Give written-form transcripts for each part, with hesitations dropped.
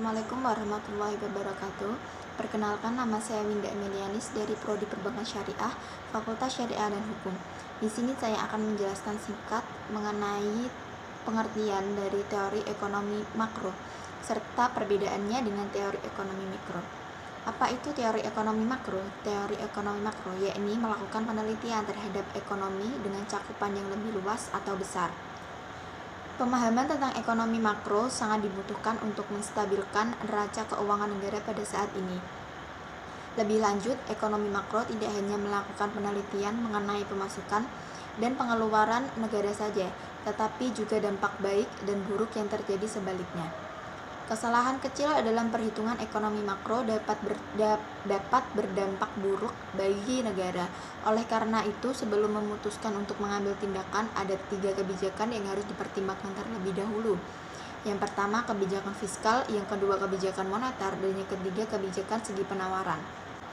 Assalamualaikum warahmatullahi wabarakatuh. Perkenalkan, nama saya Winda Emilianis dari Prodi Perbankan Syariah, Fakultas Syariah dan Hukum. Di sini saya akan menjelaskan singkat mengenai pengertian dari teori ekonomi makro serta perbedaannya dengan teori ekonomi mikro. Apa itu teori ekonomi makro? Teori ekonomi makro yakni melakukan penelitian terhadap ekonomi dengan cakupan yang lebih luas atau besar. Pemahaman tentang ekonomi makro sangat dibutuhkan untuk menstabilkan neraca keuangan negara pada saat ini. Lebih lanjut, ekonomi makro tidak hanya melakukan penelitian mengenai pemasukan dan pengeluaran negara saja, tetapi juga dampak baik dan buruk yang terjadi sebaliknya. Kesalahan kecil dalam perhitungan ekonomi makro dapat berdampak buruk bagi negara. Oleh karena itu, sebelum memutuskan untuk mengambil tindakan, ada 3 kebijakan yang harus dipertimbangkan terlebih dahulu. Yang pertama, kebijakan fiskal, yang kedua, kebijakan moneter, dan yang ketiga, kebijakan segi penawaran.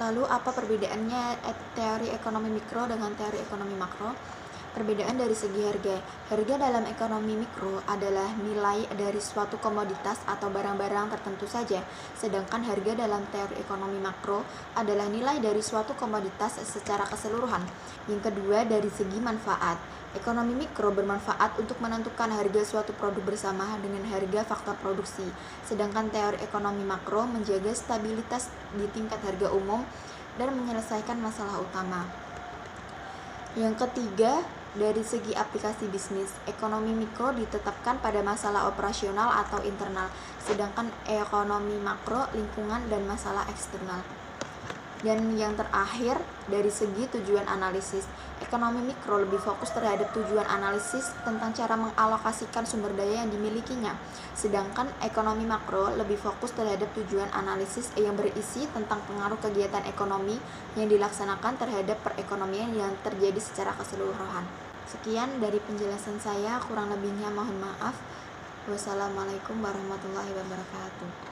Lalu, apa perbedaannya teori ekonomi mikro dengan teori ekonomi makro? Perbedaan dari segi harga. Harga dalam ekonomi mikro adalah nilai dari suatu komoditas atau barang-barang tertentu saja, sedangkan harga dalam teori ekonomi makro adalah nilai dari suatu komoditas secara keseluruhan. Yang kedua, dari segi manfaat. Ekonomi mikro bermanfaat untuk menentukan harga suatu produk bersama dengan harga faktor produksi, sedangkan teori ekonomi makro menjaga stabilitas di tingkat harga umum dan menyelesaikan masalah utama. Yang ketiga, dari segi aplikasi bisnis, ekonomi mikro ditetapkan pada masalah operasional atau internal, sedangkan ekonomi makro lingkungan dan masalah eksternal. Dan yang terakhir, dari segi tujuan analisis, ekonomi mikro lebih fokus terhadap tujuan analisis tentang cara mengalokasikan sumber daya yang dimilikinya, sedangkan ekonomi makro lebih fokus terhadap tujuan analisis yang berisi tentang pengaruh kegiatan ekonomi yang dilaksanakan terhadap perekonomian yang terjadi secara keseluruhan. Sekian dari penjelasan saya, kurang lebihnya mohon maaf. Wassalamualaikum warahmatullahi wabarakatuh.